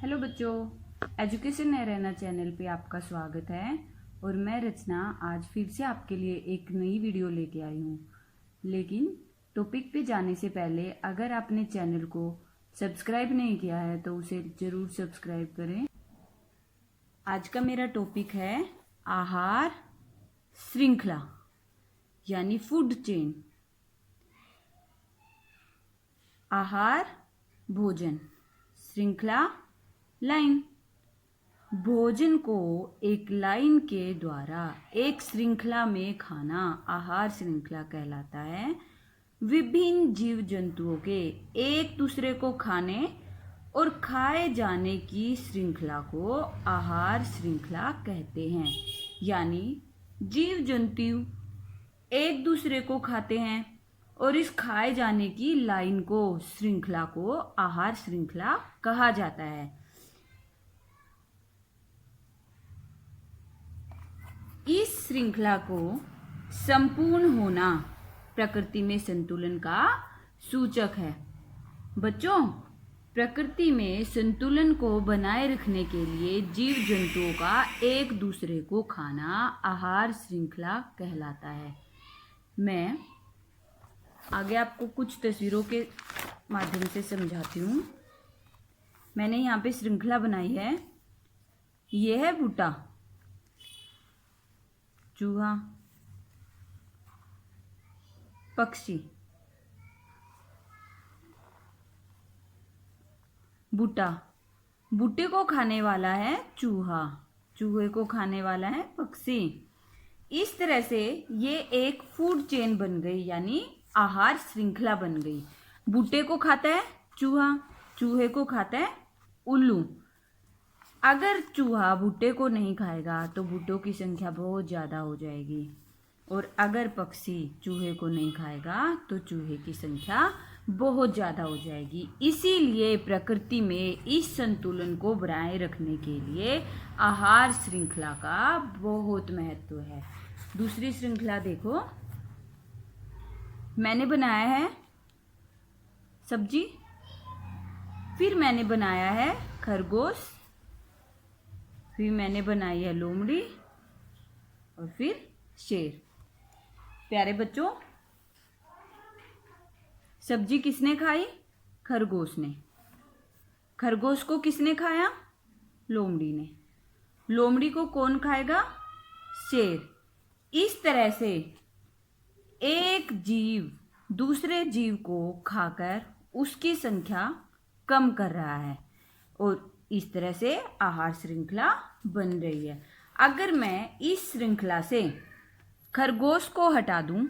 Hello बच्चों, education नहीं रहना चैनल पे आपका स्वागत है। और मैं रचना आज फिर से आपके लिए एक नई वीडियो लेके आई हूँ। लेकिन टॉपिक पे जाने से पहले अगर आपने चैनल को सब्सक्राइब नहीं किया है तो उसे जरूर सब्सक्राइब करें। आज का मेरा टॉपिक है आहार श्रृंखला यानी फूड चेन। आहार भोजन, श्रृंखला लाइन। भोजन को एक लाइन के द्वारा एक श्रृंखला में खाना आहार श्रृंखला कहलाता है। विभिन्न जीव जंतुओं के एक दूसरे को खाने और खाए जाने की श्रृंखला को आहार श्रृंखला कहते हैं। यानी जीव जंतु एक दूसरे को खाते हैं और इस खाए जाने की लाइन को, श्रृंखला को आहार श्रृंखला कहा जाता है। इस श्रृंखला को संपूर्ण होना प्रकृति में संतुलन का सूचक है। बच्चों, प्रकृति में संतुलन को बनाए रखने के लिए जीव जंतुओं का एक दूसरे को खाना आहार श्रृंखला कहलाता है। मैं आगे आपको कुछ तस्वीरों के माध्यम से समझाती हूँ। मैंने यहाँ पे श्रृंखला बनाई है। यह है बूटा, चूहा, पक्षी, बूटा। बूटे को खाने वाला है चूहा, चूहे को खाने वाला है पक्षी। इस तरह से ये एक फूड चेन बन गई, यानी आहार श्रृंखला बन गई। बूटे को खाता है चूहा, चूहे को खाता है उल्लू। अगर चूहा बूटे को नहीं खाएगा तो बूटों की संख्या बहुत ज़्यादा हो जाएगी, और अगर पक्षी चूहे को नहीं खाएगा तो चूहे की संख्या बहुत ज़्यादा हो जाएगी। इसीलिए प्रकृति में इस संतुलन को बनाए रखने के लिए आहार श्रृंखला का बहुत महत्व है। दूसरी श्रृंखला देखो, मैंने बनाया है सब्जी, फिर मैंने बनाया है खरगोश, फिर मैंने बनाई है लोमड़ी और फिर शेर। प्यारे बच्चों, सब्जी किसने खाई? खरगोश ने। खरगोश को किसने खाया? लोमड़ी ने। लोमड़ी को कौन खाएगा? शेर। इस तरह से एक जीव दूसरे जीव को खाकर उसकी संख्या कम कर रहा है, और इस तरह से आहार श्रृंखला बन रही है। अगर मैं इस श्रृंखला से खरगोश को हटा दूं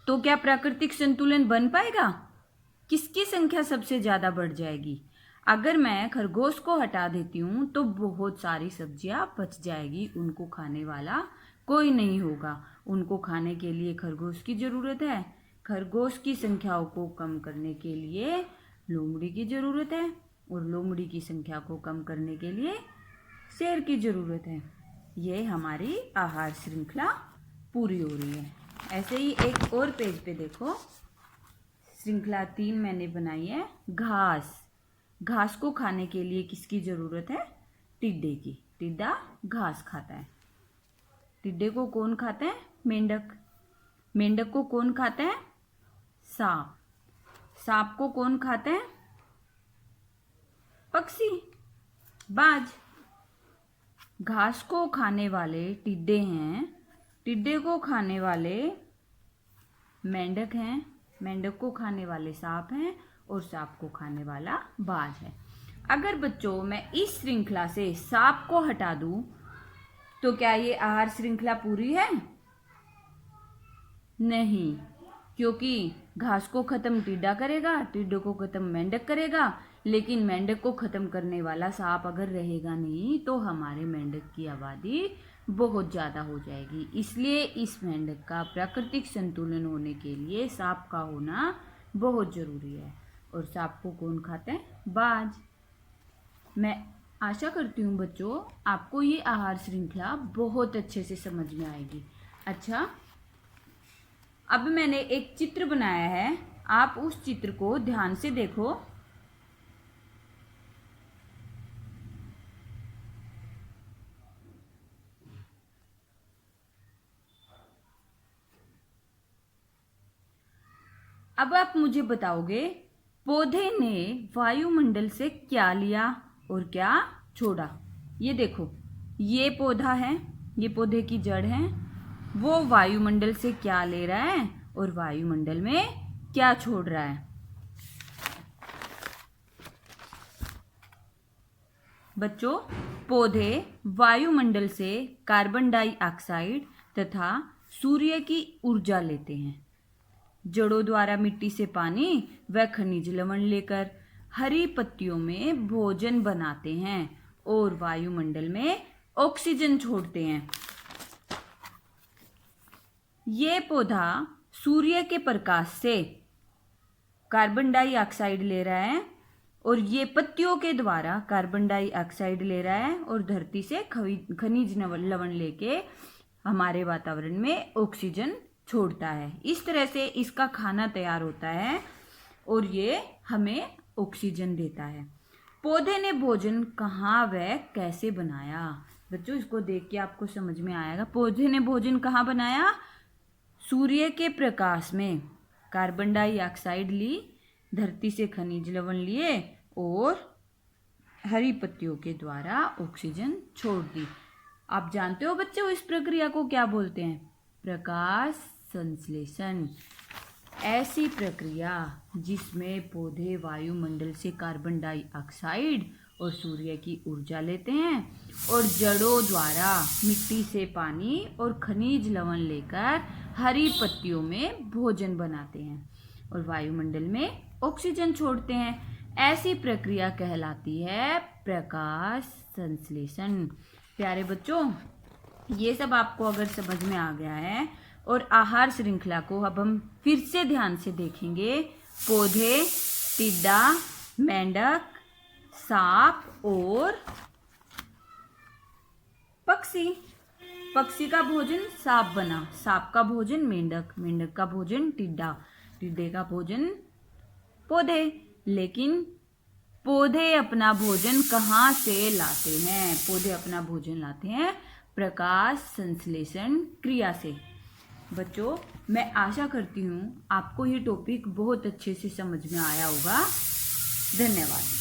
तो क्या प्राकृतिक संतुलन बन पाएगा? किसकी संख्या सबसे ज्यादा बढ़ जाएगी? अगर मैं खरगोश को हटा देती हूं तो बहुत सारी सब्जियां बच जाएगी, उनको खाने वाला कोई नहीं होगा। उनको खाने के लिए खरगोश की जरूरत है, खरगोश की संख्याओं को कम करने के लिए लोमड़ी की जरूरत है, और लोमड़ी की संख्या को कम करने के लिए शेर की जरूरत है। ये हमारी आहार श्रृंखला पूरी हो रही है। ऐसे ही एक और पेज पे देखो, श्रृंखला 3 मैंने बनाई है घास। घास को खाने के लिए किसकी जरूरत है? टिड्डे की। टिड्डा घास खाता है। टिड्डे को कौन खाता है? मेंढक। मेंढक को कौन खाता है? सांप। सांप को कौन खाता है? पक्षी, बाज। घास को खाने वाले टिड्डे हैं, टिड्डे को खाने वाले मेंढक हैं, मेंढक को खाने वाले सांप हैं, और सांप को खाने वाला बाज है। अगर बच्चों मैं इस श्रृंखला से सांप को हटा दूं तो क्या ये आहार श्रृंखला पूरी है? नहीं, क्योंकि घास को खत्म टिड्डा करेगा, टिड्डे को खत्म मेंढक करेगा, लेकिन मेंढक को खत्म करने वाला सांप अगर रहेगा नहीं तो हमारे मेंढक की आबादी बहुत ज़्यादा हो जाएगी। इसलिए इस मेंढक का प्राकृतिक संतुलन होने के लिए सांप का होना बहुत ज़रूरी है। और सांप को कौन खाता है? बाज। मैं आशा करती हूँ बच्चों आपको ये आहार श्रृंखला बहुत अच्छे से समझ में आएगी। अच्छा, अब मैंने एक चित्र बनाया है, आप उस चित्र को ध्यान से देखो। अब आप मुझे बताओगे पौधे ने वायुमंडल से क्या लिया और क्या छोड़ा। ये देखो, ये पौधा है, ये पौधे की जड़ है, वो वायुमंडल से क्या ले रहा है और वायुमंडल में क्या छोड़ रहा है। बच्चों, पौधे वायुमंडल से कार्बन डाइऑक्साइड तथा सूर्य की ऊर्जा लेते हैं। जड़ों द्वारा मिट्टी से पानी व खनिज लवण लेकर हरी पत्तियों में भोजन बनाते हैं और वायुमंडल में ऑक्सीजन छोड़ते हैं। ये पौधा सूर्य के प्रकाश से कार्बन डाइऑक्साइड ले रहा है और ये पत्तियों के द्वारा कार्बन डाइऑक्साइड ले रहा है और धरती से खनिज लवण लेके हमारे वातावरण में ऑक्सीजन छोड़ता है। इस तरह से इसका खाना तैयार होता है और ये हमें ऑक्सीजन देता है। पौधे ने भोजन कहाँ व कैसे बनाया। बच्चों, इसको देख के आपको समझ में आएगा। पौधे ने भोजन कहाँ बनाया? सूर्य के प्रकाश में कार्बन डाइऑक्साइड ली, धरती से खनिज लवण लिए और हरी पत्तियों के द्वारा ऑक्सीजन छोड़ दी। आप जानते हो बच्चों, इस प्रक्रिया को क्या बोलते हैं? प्रकाश संश्लेषण। ऐसी प्रक्रिया जिसमें पौधे वायुमंडल से कार्बन डाइऑक्साइड और सूर्य की ऊर्जा लेते हैं और जड़ों द्वारा मिट्टी से पानी और खनिज लवण लेकर हरी पत्तियों में भोजन बनाते हैं और वायुमंडल में ऑक्सीजन छोड़ते हैं। ऐसी प्रक्रिया कहलाती है प्रकाश संश्लेषण। प्यारे बच्चों, ये सब आपको अगर समझ में आ गया है और आहार श्रृंखला को अब हम फिर से ध्यान से देखेंगे। पौधे, टिड्डा, मेंढक, सांप और पक्षी। पक्षी का भोजन सांप बना, सांप का भोजन मेंढक, मेंढक का भोजन टिड्डा, टिड्डे का भोजन पौधे। लेकिन पौधे अपना भोजन कहाँ से लाते हैं? पौधे अपना भोजन लाते हैं प्रकाश संश्लेषण क्रिया से। बच्चों, मैं आशा करती हूँ आपको ये टॉपिक बहुत अच्छे से समझ में आया होगा। धन्यवाद।